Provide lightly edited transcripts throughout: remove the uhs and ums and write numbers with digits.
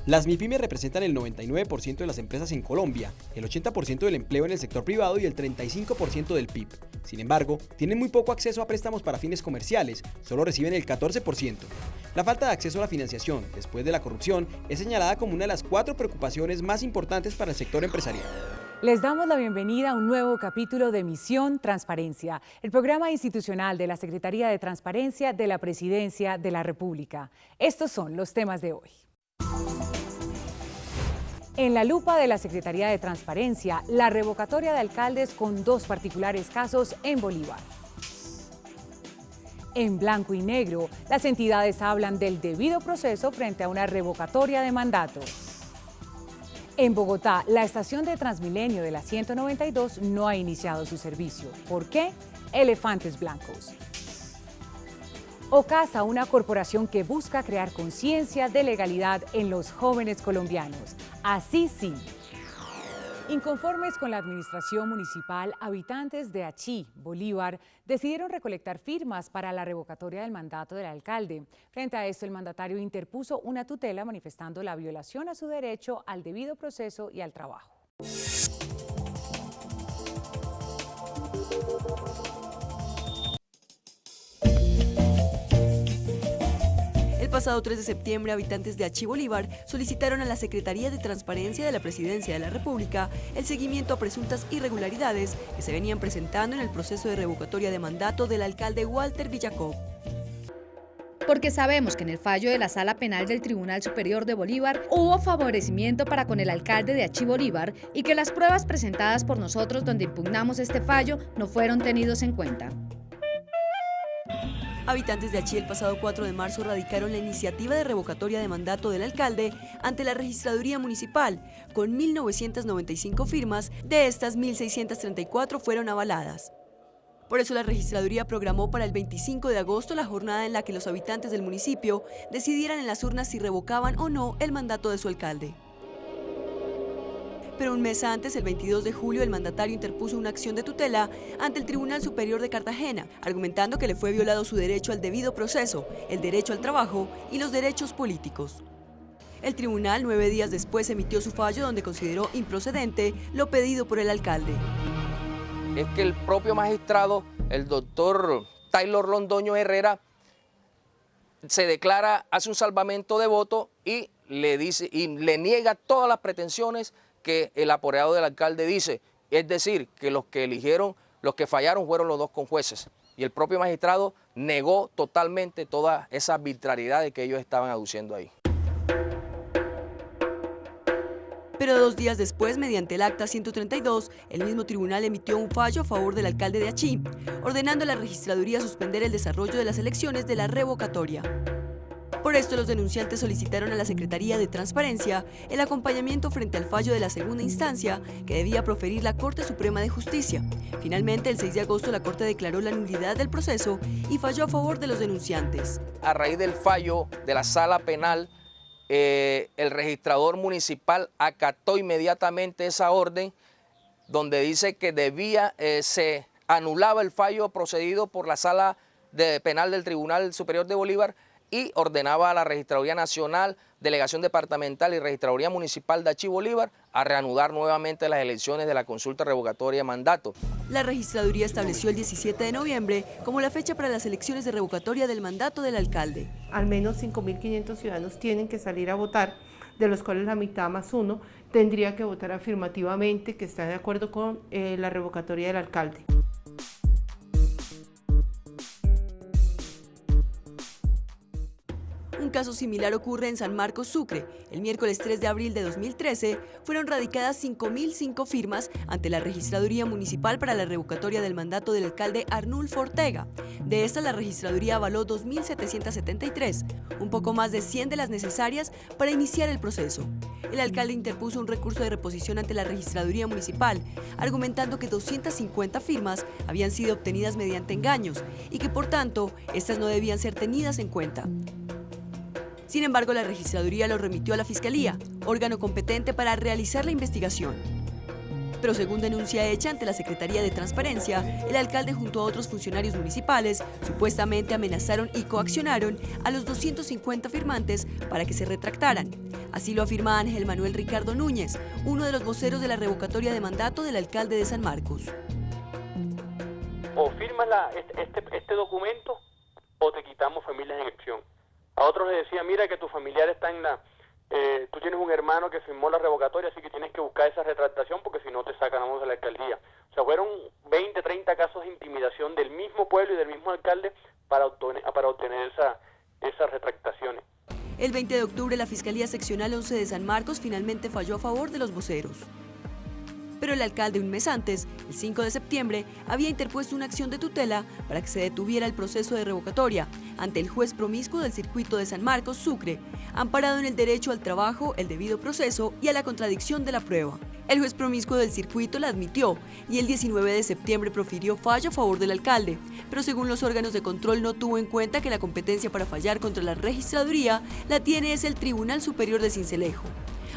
Las MIPYMES representan el 99% de las empresas en Colombia, el 80% del empleo en el sector privado y el 35% del PIB. Sin embargo, tienen muy poco acceso a préstamos para fines comerciales, solo reciben el 14%. La falta de acceso a la financiación, después de la corrupción, es señalada como una de las 4 preocupaciones más importantes para el sector empresarial. Les damos la bienvenida a un nuevo capítulo de Misión Transparencia, el programa institucional de la Secretaría de Transparencia de la Presidencia de la República. Estos son los temas de hoy. En la lupa de la Secretaría de Transparencia, la revocatoria de alcaldes con 2 particulares casos en Bolívar. En blanco y negro, las entidades hablan del debido proceso frente a una revocatoria de mandato. En Bogotá, la estación de Transmilenio de la 192 no ha iniciado su servicio. ¿Por qué? Elefantes blancos. Ocasa, una corporación que busca crear conciencia de legalidad en los jóvenes colombianos. Así sí. Inconformes con la administración municipal, habitantes de Achí, Bolívar, decidieron recolectar firmas para la revocatoria del mandato del alcalde. Frente a esto, el mandatario interpuso una tutela manifestando la violación a su derecho al debido proceso y al trabajo. El pasado 3 de septiembre, habitantes de Achí, Bolívar, solicitaron a la Secretaría de Transparencia de la Presidencia de la República el seguimiento a presuntas irregularidades que se venían presentando en el proceso de revocatoria de mandato del alcalde Walter Villacop. Porque sabemos que en el fallo de la Sala Penal del Tribunal Superior de Bolívar hubo favorecimiento para con el alcalde de Achí, Bolívar, y que las pruebas presentadas por nosotros donde impugnamos este fallo no fueron tenidos en cuenta. Habitantes de Achí el pasado 4 de marzo radicaron la iniciativa de revocatoria de mandato del alcalde ante la Registraduría Municipal, con 1.995 firmas, de estas 1.634 fueron avaladas. Por eso la Registraduría programó para el 25 de agosto la jornada en la que los habitantes del municipio decidieran en las urnas si revocaban o no el mandato de su alcalde. Pero un mes antes, el 22 de julio, el mandatario interpuso una acción de tutela ante el Tribunal Superior de Cartagena, argumentando que le fue violado su derecho al debido proceso, el derecho al trabajo y los derechos políticos. El tribunal, 9 días después, emitió su fallo donde consideró improcedente lo pedido por el alcalde. Es que el propio magistrado, el doctor Taylor Londoño Herrera, se declara, hace un salvamento de voto y le dice y le niega todas las pretensiones que el apoderado del alcalde dice, es decir, que los que fallaron fueron los 2 conjueces. Y el propio magistrado negó totalmente toda esa arbitrariedad que ellos estaban aduciendo ahí. Pero 2 días después, mediante el acta 132, el mismo tribunal emitió un fallo a favor del alcalde de Achí, ordenando a la registraduría suspender el desarrollo de las elecciones de la revocatoria. Por esto, los denunciantes solicitaron a la Secretaría de Transparencia el acompañamiento frente al fallo de la segunda instancia que debía proferir la Corte Suprema de Justicia. Finalmente, el 6 de agosto, la Corte declaró la nulidad del proceso y falló a favor de los denunciantes. A raíz del fallo de la Sala Penal, el registrador municipal acató inmediatamente esa orden donde dice que se anulaba el fallo procedido por la Sala Penal del Tribunal Superior de Bolívar y ordenaba a la Registraduría Nacional, Delegación Departamental y Registraduría Municipal de Achí, Bolívar a reanudar nuevamente las elecciones de la consulta revocatoria de mandato. La registraduría estableció el 17 de noviembre como la fecha para las elecciones de revocatoria del mandato del alcalde. Al menos 5.500 ciudadanos tienen que salir a votar, de los cuales la mitad más 1 tendría que votar afirmativamente que está de acuerdo con la revocatoria del alcalde. Un caso similar ocurre en San Marcos, Sucre. El miércoles 3 de abril de 2013 fueron radicadas 5.005 firmas ante la Registraduría Municipal para la revocatoria del mandato del alcalde Arnulfo Ortega. De estas, la Registraduría avaló 2.773, un poco más de 100 de las necesarias para iniciar el proceso. El alcalde interpuso un recurso de reposición ante la Registraduría Municipal, argumentando que 250 firmas habían sido obtenidas mediante engaños y que, por tanto, estas no debían ser tenidas en cuenta. Sin embargo, la registraduría lo remitió a la Fiscalía, órgano competente para realizar la investigación. Pero según denuncia hecha ante la Secretaría de Transparencia, el alcalde junto a otros funcionarios municipales supuestamente amenazaron y coaccionaron a los 250 firmantes para que se retractaran. Así lo afirma Ángel Manuel Ricardo Núñez, uno de los voceros de la revocatoria de mandato del alcalde de San Marcos. O firmas este documento o te quitamos familias en elección. A otros les decía, mira que tu familiar está en tú tienes un hermano que firmó la revocatoria, así que tienes que buscar esa retractación porque si no te sacamos de la alcaldía. O sea, fueron 20, 30 casos de intimidación del mismo pueblo y del mismo alcalde para obtener esas retractaciones. El 20 de octubre la Fiscalía Seccional 11 de San Marcos finalmente falló a favor de los voceros. Pero el alcalde un mes antes, el 5 de septiembre, había interpuesto una acción de tutela para que se detuviera el proceso de revocatoria ante el juez promiscuo del circuito de San Marcos, Sucre, amparado en el derecho al trabajo, el debido proceso y a la contradicción de la prueba. El juez promiscuo del circuito la admitió y el 19 de septiembre profirió fallo a favor del alcalde, pero según los órganos de control no tuvo en cuenta que la competencia para fallar contra la registraduría la tiene es el Tribunal Superior de Sincelejo.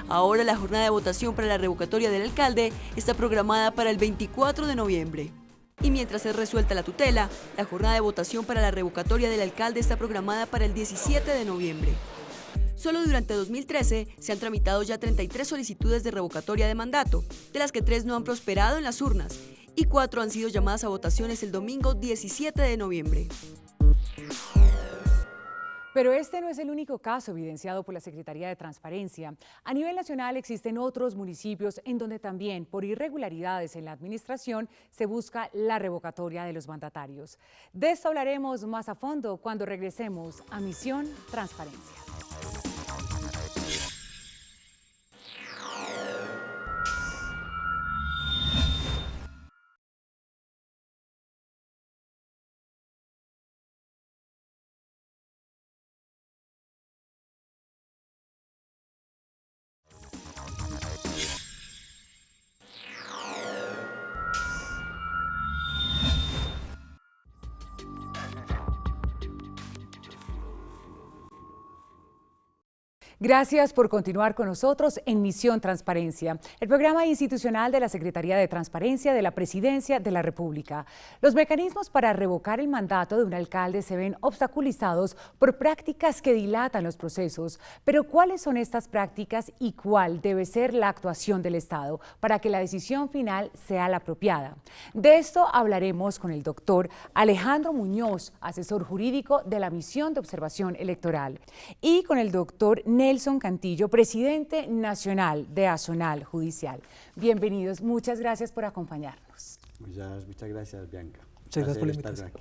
Ahora la jornada de votación para la revocatoria del alcalde está programada para el 24 de noviembre. Y mientras es resuelta la tutela, la jornada de votación para la revocatoria del alcalde está programada para el 17 de noviembre. Solo durante 2013 se han tramitado ya 33 solicitudes de revocatoria de mandato, de las que 3 no han prosperado en las urnas y 4 han sido llamadas a votaciones el domingo 17 de noviembre. Pero este no es el único caso evidenciado por la Secretaría de Transparencia. A nivel nacional existen otros municipios en donde también, por irregularidades en la administración, se busca la revocatoria de los mandatarios. De esto hablaremos más a fondo cuando regresemos a Misión Transparencia. Gracias por continuar con nosotros en Misión Transparencia, el programa institucional de la Secretaría de Transparencia de la Presidencia de la República. Los mecanismos para revocar el mandato de un alcalde se ven obstaculizados por prácticas que dilatan los procesos. Pero ¿cuáles son estas prácticas y cuál debe ser la actuación del Estado para que la decisión final sea la apropiada? De esto hablaremos con el doctor Alejandro Muñoz, asesor jurídico de la Misión de Observación Electoral, y con el doctor Nelson Cantillo, presidente nacional de Azonal Judicial. Bienvenidos, muchas gracias por acompañarnos. Muchas gracias, Bianca. Muchas gracias por la invitación.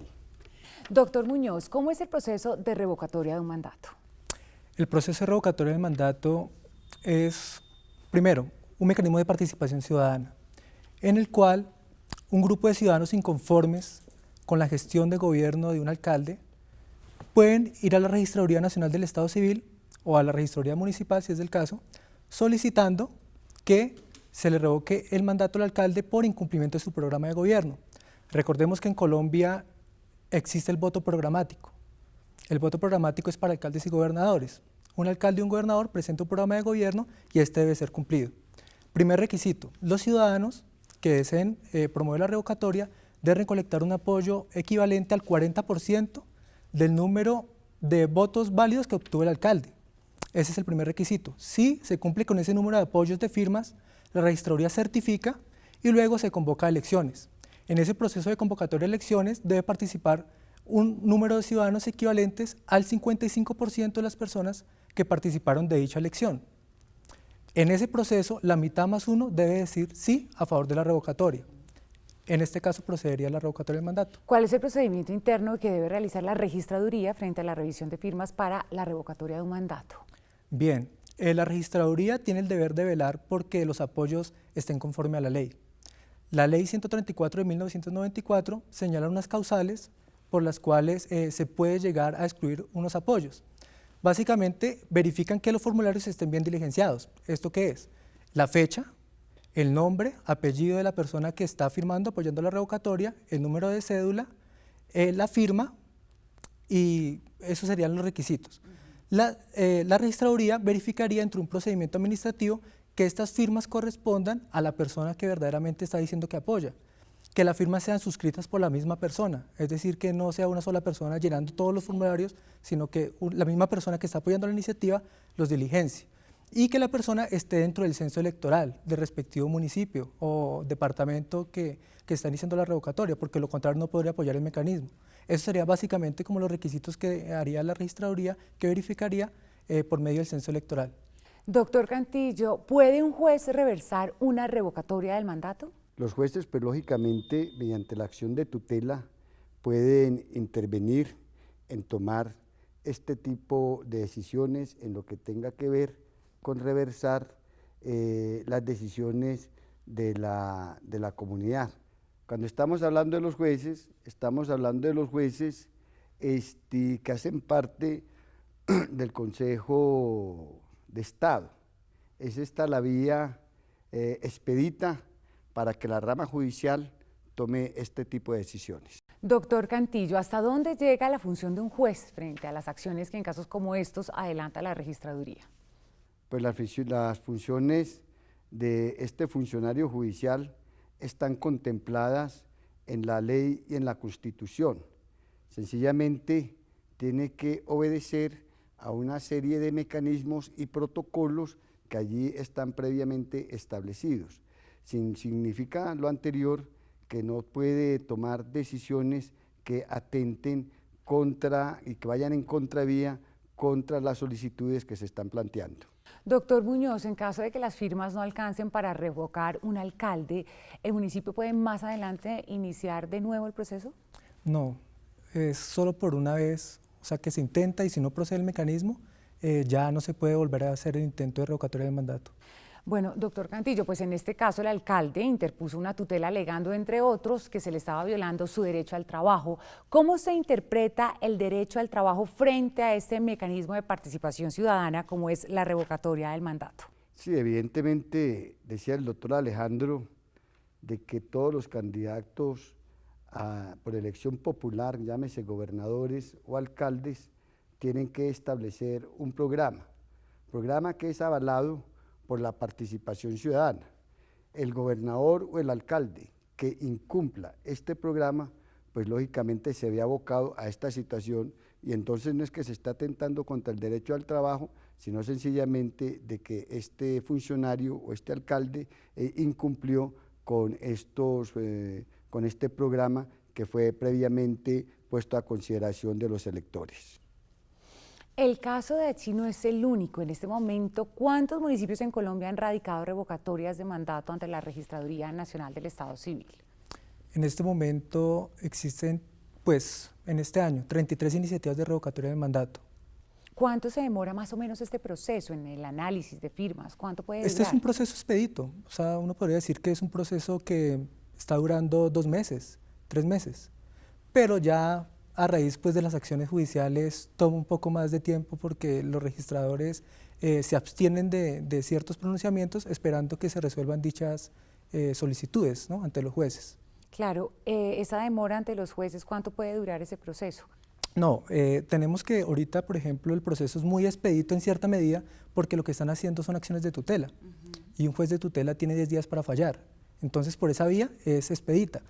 Doctor Muñoz, ¿cómo es el proceso de revocatoria de un mandato? El proceso de revocatoria del mandato es, primero, un mecanismo de participación ciudadana, en el cual un grupo de ciudadanos inconformes con la gestión de gobierno de un alcalde pueden ir a la Registraduría Nacional del Estado Civil o a la Registraduría Municipal, si es del caso, solicitando que se le revoque el mandato al alcalde por incumplimiento de su programa de gobierno. Recordemos que en Colombia existe el voto programático. El voto programático es para alcaldes y gobernadores. Un alcalde y un gobernador presentan un programa de gobierno y este debe ser cumplido. Primer requisito, los ciudadanos que deseen promover la revocatoria deben recolectar un apoyo equivalente al 40% del número de votos válidos que obtuvo el alcalde. Ese es el primer requisito. Si se cumple con ese número de apoyos de firmas, la registraduría certifica y luego se convoca a elecciones. En ese proceso de convocatoria de elecciones debe participar un número de ciudadanos equivalentes al 55% de las personas que participaron de dicha elección. En ese proceso, la mitad más uno debe decir sí a favor de la revocatoria. En este caso procedería a la revocatoria del mandato. ¿Cuál es el procedimiento interno que debe realizar la registraduría frente a la revisión de firmas para la revocatoria de un mandato? Bien, la registraduría tiene el deber de velar porque los apoyos estén conforme a la ley. La ley 134 de 1994 señala unas causales por las cuales se puede llegar a excluir unos apoyos. Básicamente verifican que los formularios estén bien diligenciados. ¿Esto qué es? La fecha, el nombre, apellido de la persona que está firmando, apoyando la revocatoria, el número de cédula, la firma, y esos serían los requisitos. La registraduría verificaría entre un procedimiento administrativo que estas firmas correspondan a la persona que verdaderamente está diciendo que apoya, que las firmas sean suscritas por la misma persona, es decir, que no sea una sola persona llenando todos los formularios, sino que la misma persona que está apoyando la iniciativa los diligencie, y que la persona esté dentro del censo electoral del respectivo municipio o departamento que está iniciando la revocatoria, porque lo contrario no podría apoyar el mecanismo. Eso sería básicamente como los requisitos que haría la registraduría, que verificaría por medio del censo electoral. Doctor Cantillo, ¿puede un juez reversar una revocatoria del mandato? Los jueces, pues lógicamente, mediante la acción de tutela, pueden intervenir en tomar este tipo de decisiones en lo que tenga que ver con reversar las decisiones de la comunidad. Cuando estamos hablando de los jueces, estamos hablando de los jueces que hacen parte del Consejo de Estado. Es esta la vía expedita para que la rama judicial tome este tipo de decisiones. Doctor Cantillo, ¿hasta dónde llega la función de un juez frente a las acciones que en casos como estos adelanta la registraduría? Pues las funciones de este funcionario judicial están contempladas en la ley y en la Constitución. Sencillamente tiene que obedecer a una serie de mecanismos y protocolos que allí están previamente establecidos. Significa lo anterior que no puede tomar decisiones que atenten contra y que vayan en contravía contra las solicitudes que se están planteando. Doctor Muñoz, en caso de que las firmas no alcancen para revocar un alcalde, ¿el municipio puede más adelante iniciar de nuevo el proceso? No, es solo por una vez, o sea que se intenta y si no procede el mecanismo, ya no se puede volver a hacer el intento de revocatoria del mandato. Bueno, doctor Cantillo, pues en este caso el alcalde interpuso una tutela alegando, entre otros, que se le estaba violando su derecho al trabajo. ¿Cómo se interpreta el derecho al trabajo frente a este mecanismo de participación ciudadana como es la revocatoria del mandato? Sí, evidentemente, decía el doctor Alejandro, de que todos los candidatos por elección popular, llámese gobernadores o alcaldes, tienen que establecer un programa que es avalado por la participación ciudadana. El gobernador o el alcalde que incumpla este programa, pues lógicamente se ve abocado a esta situación y entonces no es que se está atentando contra el derecho al trabajo, sino sencillamente de que este funcionario o este alcalde incumplió con este programa que fue previamente puesto a consideración de los electores. El caso de Achí no es el único. En este momento, ¿cuántos municipios en Colombia han radicado revocatorias de mandato ante la Registraduría Nacional del Estado Civil? En este momento existen, pues, en este año, 33 iniciativas de revocatoria del mandato. ¿Cuánto se demora más o menos este proceso en el análisis de firmas? ¿Cuánto puede durar? Este es un proceso expedito, o sea, uno podría decir que es un proceso que está durando 2 meses, 3 meses, pero ya a raíz pues, de las acciones judiciales toma un poco más de tiempo porque los registradores se abstienen de ciertos pronunciamientos esperando que se resuelvan dichas solicitudes, ¿no?, ante los jueces. Claro, esa demora ante los jueces, ¿cuánto puede durar ese proceso? No, tenemos que ahorita, por ejemplo, el proceso es muy expedito en cierta medida porque lo que están haciendo son acciones de tutela y un juez de tutela tiene 10 días para fallar, entonces por esa vía es expedita.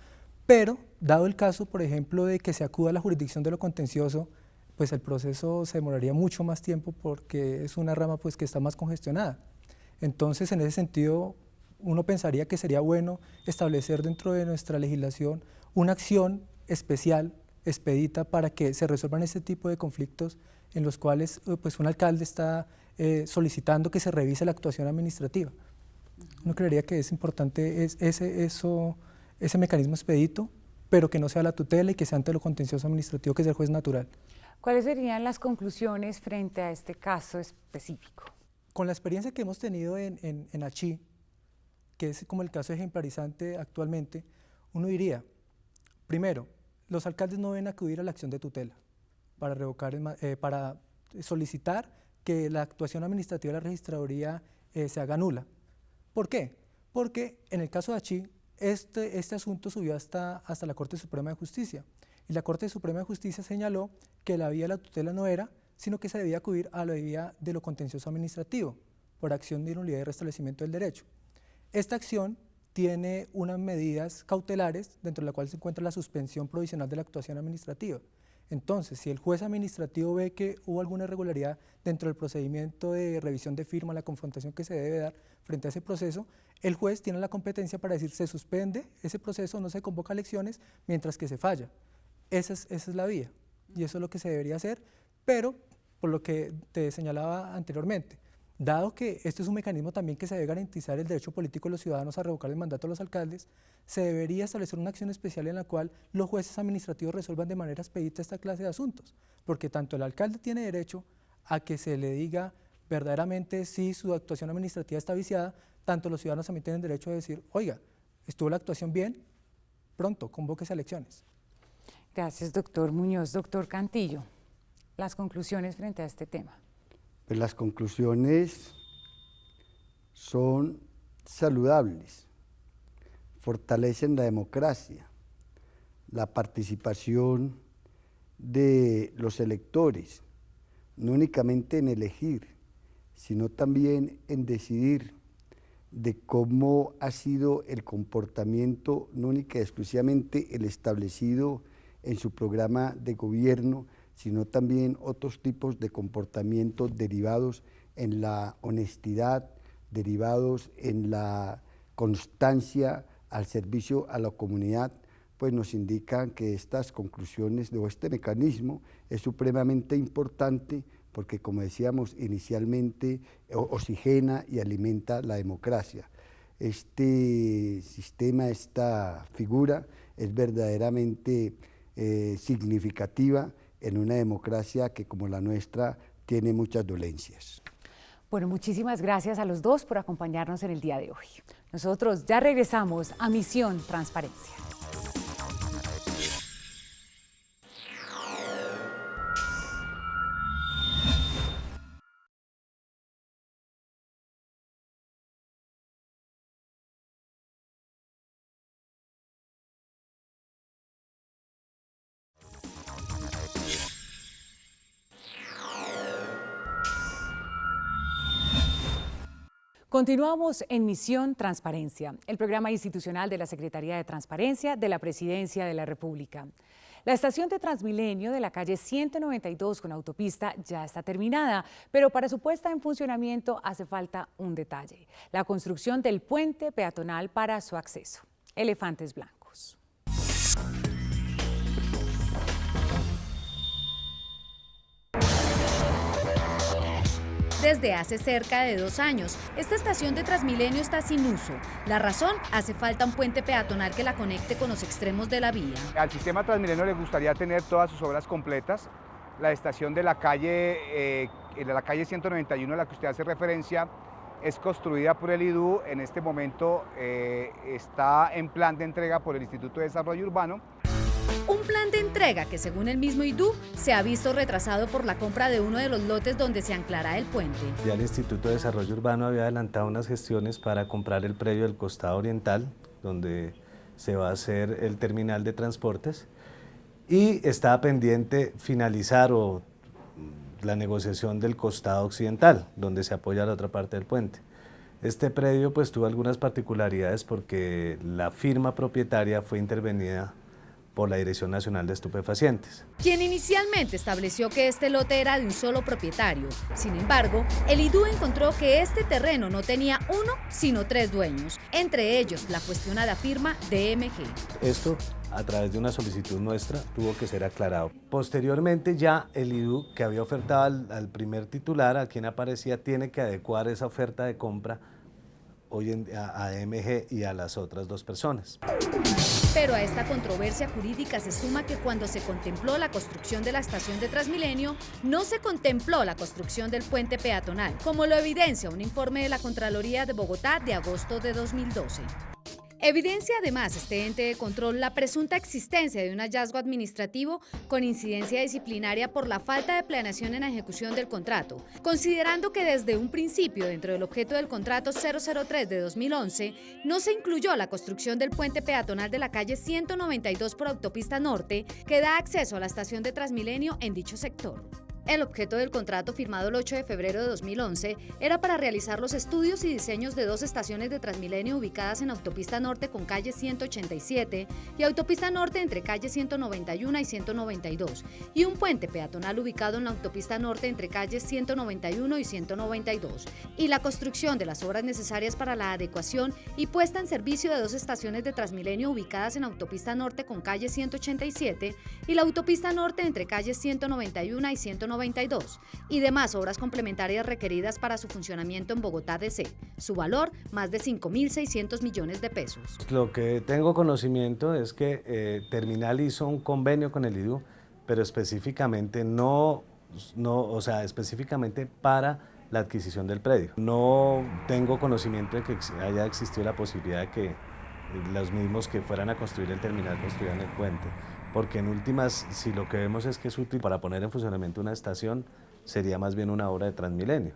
Pero, dado el caso, por ejemplo, de que se acuda a la jurisdicción de lo contencioso, pues el proceso se demoraría mucho más tiempo porque es una rama pues, que está más congestionada. Entonces, en ese sentido, uno pensaría que sería bueno establecer dentro de nuestra legislación una acción especial, expedita, para que se resuelvan este tipo de conflictos en los cuales pues, un alcalde está solicitando que se revise la actuación administrativa. Uno creería que es importante ese mecanismo expedito, pero que no sea la tutela y que sea ante lo contencioso administrativo, que es el juez natural. ¿Cuáles serían las conclusiones frente a este caso específico? Con la experiencia que hemos tenido en Achí, que es como el caso ejemplarizante actualmente, uno diría, primero, los alcaldes no deben acudir a la acción de tutela para solicitar que la actuación administrativa de la registraduría se haga nula. ¿Por qué? Porque en el caso de Achí, este asunto subió hasta la Corte Suprema de Justicia y la Corte Suprema de Justicia señaló que la vía de la tutela no era, sino que se debía acudir a la vía de lo contencioso administrativo. por acción de nulidad y restablecimiento del derecho. Esta acción tiene unas medidas cautelares, dentro de la cual se encuentra la suspensión provisional de la actuación administrativa. Entonces, si el juez administrativo ve que hubo alguna irregularidad dentro del procedimiento de revisión de firma, la confrontación que se debe dar frente a ese proceso, el juez tiene la competencia para decir se suspende ese proceso, no se convoca elecciones, mientras que se falla. Esa es la vía, y eso es lo que se debería hacer, pero por lo que te señalaba anteriormente, dado que este es un mecanismo también que se debe garantizar el derecho político de los ciudadanos a revocar el mandato de los alcaldes, se debería establecer una acción especial en la cual los jueces administrativos resuelvan de manera expedita esta clase de asuntos, porque tanto el alcalde tiene derecho a que se le diga verdaderamente si su actuación administrativa está viciada, tanto los ciudadanos también tienen derecho a decir, oiga, estuvo la actuación bien, pronto, convóquese a elecciones. Gracias, doctor Muñoz. Doctor Cantillo, las conclusiones frente a este tema. Pues las conclusiones son saludables, fortalecen la democracia, la participación de los electores, no únicamente en elegir, sino también en decidir de cómo ha sido el comportamiento, no única y exclusivamente el establecido en su programa de gobierno, sino también otros tipos de comportamientos derivados en la honestidad, derivados en la constancia al servicio a la comunidad, pues nos indican que estas conclusiones o este mecanismo es supremamente importante porque, como decíamos inicialmente, oxigena y alimenta la democracia. Este sistema, esta figura es verdaderamente significativa en una democracia que, como la nuestra, tiene muchas dolencias. Bueno, muchísimas gracias a los dos por acompañarnos en el día de hoy. Nosotros ya regresamos a Misión Transparencia. Continuamos en Misión Transparencia, el programa institucional de la Secretaría de Transparencia de la Presidencia de la República. La estación de Transmilenio de la calle 192 con autopista ya está terminada, pero para su puesta en funcionamiento hace falta un detalle: la construcción del puente peatonal para su acceso. Elefantes blancos. Desde hace cerca de 2 años, esta estación de Transmilenio está sin uso. La razón, hace falta un puente peatonal que la conecte con los extremos de la vía. Al sistema Transmilenio le gustaría tener todas sus obras completas. La estación de la calle 191 a la que usted hace referencia es construida por el IDU. En este momento está en plan de entrega por el Instituto de Desarrollo Urbano. Un plan de entrega que, según el mismo IDU, se ha visto retrasado por la compra de uno de los lotes donde se anclará el puente. Ya el Instituto de Desarrollo Urbano había adelantado unas gestiones para comprar el predio del costado oriental, donde se va a hacer el terminal de transportes, y estaba pendiente finalizar la negociación del costado occidental, donde se apoya la otra parte del puente. Este predio pues tuvo algunas particularidades porque la firma propietaria fue intervenida por la Dirección Nacional de Estupefacientes, quien inicialmente estableció que este lote era de un solo propietario. Sin embargo, el IDU encontró que este terreno no tenía uno, sino 3 dueños, entre ellos la cuestionada firma DMG. Esto, a través de una solicitud nuestra, tuvo que ser aclarado. Posteriormente ya el IDU, que había ofertado al primer titular, a quien aparecía, tiene que adecuar esa oferta de compra a DMG y a las otras 2 personas. Pero a esta controversia jurídica se suma que cuando se contempló la construcción de la estación de Transmilenio, no se contempló la construcción del puente peatonal, como lo evidencia un informe de la Contraloría de Bogotá de agosto de 2012. Evidencia además este ente de control la presunta existencia de un hallazgo administrativo con incidencia disciplinaria por la falta de planeación en la ejecución del contrato, considerando que desde un principio dentro del objeto del contrato 003 de 2011 no se incluyó la construcción del puente peatonal de la calle 192 por Autopista Norte que da acceso a la estación de Transmilenio en dicho sector. El objeto del contrato firmado el 8 de febrero de 2011 era para realizar los estudios y diseños de 2 estaciones de Transmilenio ubicadas en Autopista Norte con calle 187 y Autopista Norte entre calle 191 y 192 y un puente peatonal ubicado en la Autopista Norte entre calles 191 y 192 y la construcción de las obras necesarias para la adecuación y puesta en servicio de 2 estaciones de Transmilenio ubicadas en Autopista Norte con calle 187 y la Autopista Norte entre calles 191 y 192 y demás obras complementarias requeridas para su funcionamiento en Bogotá DC. Su valor, más de 5.600 millones de pesos. Lo que tengo conocimiento es que Terminal hizo un convenio con el IDU, pero específicamente específicamente para la adquisición del predio. No tengo conocimiento de que haya existido la posibilidad de que los mismos que fueran a construir el terminal construyeran el puente, porque en últimas, si lo que vemos es que es útil para poner en funcionamiento una estación, sería más bien una obra de Transmilenio.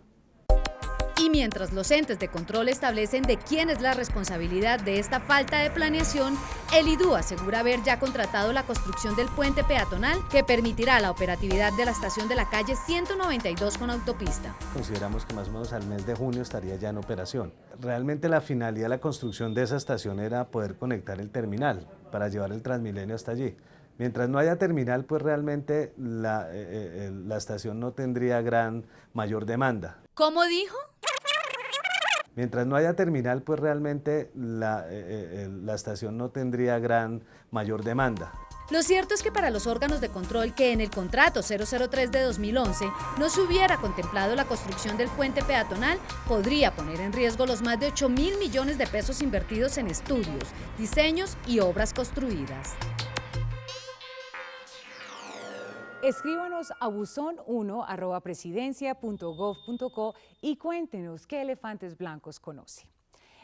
Y mientras los entes de control establecen de quién es la responsabilidad de esta falta de planeación, el IDU asegura haber ya contratado la construcción del puente peatonal que permitirá la operatividad de la estación de la calle 192 con autopista. Consideramos que más o menos al mes de junio estaría ya en operación. Realmente la finalidad de la construcción de esa estación era poder conectar el terminal para llevar el Transmilenio hasta allí. Mientras no haya terminal, pues realmente la estación no tendría mayor demanda. ¿Cómo dijo? Mientras no haya terminal, pues realmente la estación no tendría mayor demanda. Lo cierto es que para los órganos de control que en el contrato 003 de 2011 no se hubiera contemplado la construcción del puente peatonal, podría poner en riesgo los más de 8.000 millones de pesos invertidos en estudios, diseños y obras construidas. Escríbanos a buzón1@presidencia.gov.co y cuéntenos qué elefantes blancos conoce.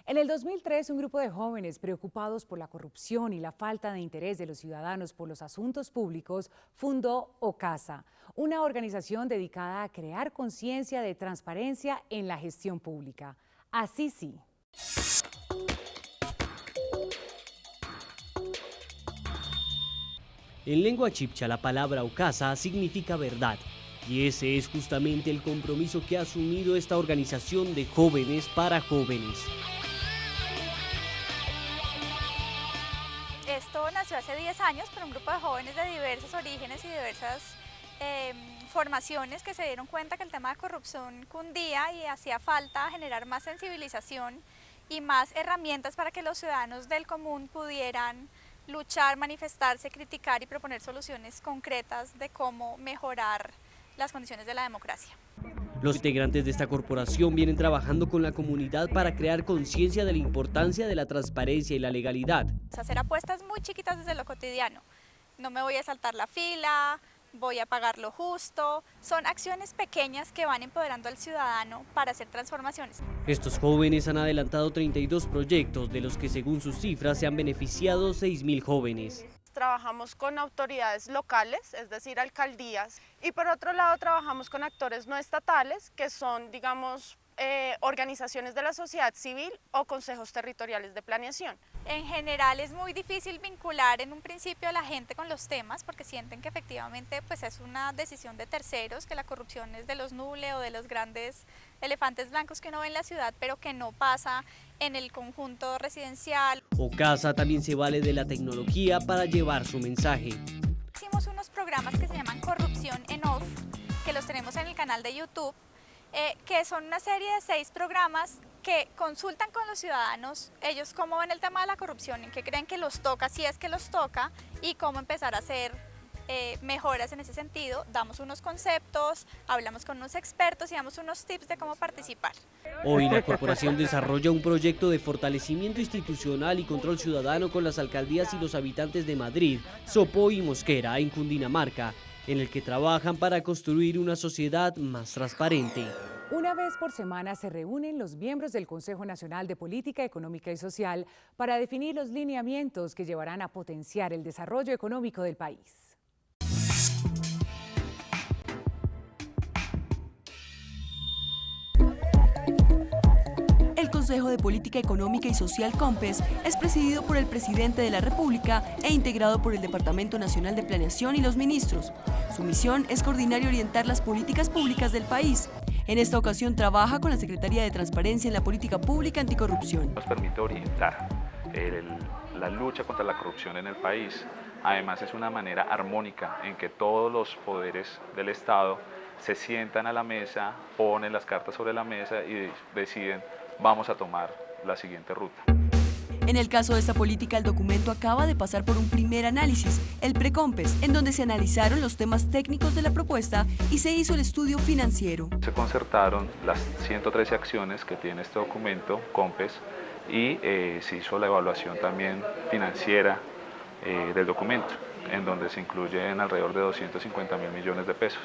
En el 2003, un grupo de jóvenes preocupados por la corrupción y la falta de interés de los ciudadanos por los asuntos públicos fundó OCASA, una organización dedicada a crear conciencia de transparencia en la gestión pública. Así sí. En lengua chibcha, la palabra OCASA significa verdad, y ese es justamente el compromiso que ha asumido esta organización de jóvenes para jóvenes. Esto nació hace 10 años por un grupo de jóvenes de diversos orígenes y diversas formaciones que se dieron cuenta que el tema de corrupción cundía y hacía falta generar más sensibilización y más herramientas para que los ciudadanos del común pudieran luchar, manifestarse, criticar y proponer soluciones concretas de cómo mejorar las condiciones de la democracia. Los integrantes de esta corporación vienen trabajando con la comunidad para crear conciencia de la importancia de la transparencia y la legalidad. Hacer apuestas muy chiquitas desde lo cotidiano. No me voy a saltar la fila, voy a pagar lo justo. Son acciones pequeñas que van empoderando al ciudadano para hacer transformaciones. Estos jóvenes han adelantado 32 proyectos, de los que según sus cifras se han beneficiado 6.000 jóvenes. Trabajamos con autoridades locales, es decir, alcaldías, y por otro lado trabajamos con actores no estatales, que son, digamos, organizaciones de la sociedad civil o consejos territoriales de planeación. En general es muy difícil vincular en un principio a la gente con los temas porque sienten que efectivamente pues, es una decisión de terceros, que la corrupción es de los nules o de los grandes elefantes blancos que uno ve en la ciudad, pero que no pasa en el conjunto residencial. OCASA también se vale de la tecnología para llevar su mensaje. Hicimos unos programas que se llaman Corrupción en Off, que los tenemos en el canal de YouTube, que son una serie de 6 programas que consultan con los ciudadanos, ellos cómo ven el tema de la corrupción, en qué creen que los toca, si es que los toca, y cómo empezar a hacer mejoras en ese sentido. Damos unos conceptos, hablamos con unos expertos y damos unos tips de cómo participar. Hoy la corporación desarrolla un proyecto de fortalecimiento institucional y control ciudadano con las alcaldías y los habitantes de Madrid, Sopó y Mosquera, en Cundinamarca, en el que trabajan para construir una sociedad más transparente. Una vez por semana se reúnen los miembros del Consejo Nacional de Política Económica y Social para definir los lineamientos que llevarán a potenciar el desarrollo económico del país. El Consejo de Política Económica y Social COMPES es presidido por el Presidente de la República e integrado por el Departamento Nacional de Planeación y los ministros. Su misión es coordinar y orientar las políticas públicas del país. En esta ocasión trabaja con la Secretaría de Transparencia en la Política Pública Anticorrupción. Nos permite orientar la lucha contra la corrupción en el país. Además es una manera armónica en que todos los poderes del Estado se sientan a la mesa, ponen las cartas sobre la mesa y deciden, vamos a tomar la siguiente ruta. En el caso de esta política, el documento acaba de pasar por un primer análisis, el Precompes, en donde se analizaron los temas técnicos de la propuesta y se hizo el estudio financiero. Se concertaron las 113 acciones que tiene este documento, COMPES, y se hizo la evaluación también financiera del documento, en donde se incluyen alrededor de 250.000 millones de pesos.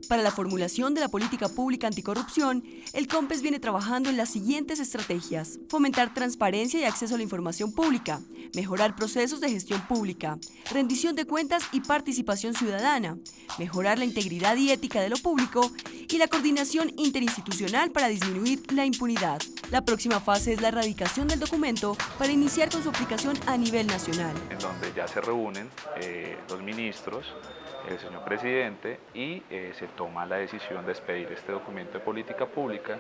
Para la formulación de la política pública anticorrupción, el COMPES viene trabajando en las siguientes estrategias: fomentar transparencia y acceso a la información pública, mejorar procesos de gestión pública, rendición de cuentas y participación ciudadana, mejorar la integridad y ética de lo público y la coordinación interinstitucional para disminuir la impunidad. La próxima fase es la erradicación del documento para iniciar con su aplicación a nivel nacional. En donde ya se reúnen los ministros, el señor presidente, y se toma la decisión de expedir este documento de política pública,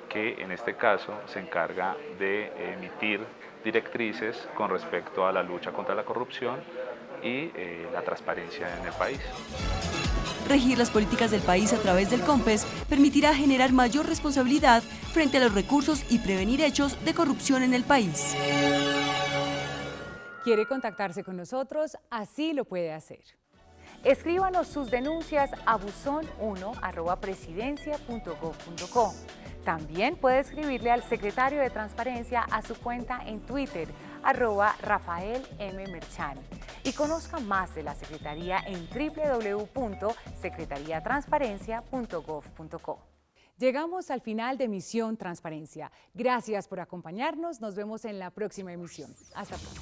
que en este caso se encarga de emitir directrices con respecto a la lucha contra la corrupción y la transparencia en el país. Regir las políticas del país a través del COMPES permitirá generar mayor responsabilidad frente a los recursos y prevenir hechos de corrupción en el país. ¿Quiere contactarse con nosotros? Así lo puede hacer. Escríbanos sus denuncias a buzon1@presidencia.gov.co. También puede escribirle al secretario de Transparencia a su cuenta en Twitter, @RafaelMMerchan. Y conozca más de la Secretaría en www.secretariatransparencia.gov.co. Llegamos al final de Misión Transparencia. Gracias por acompañarnos. Nos vemos en la próxima emisión. Hasta pronto.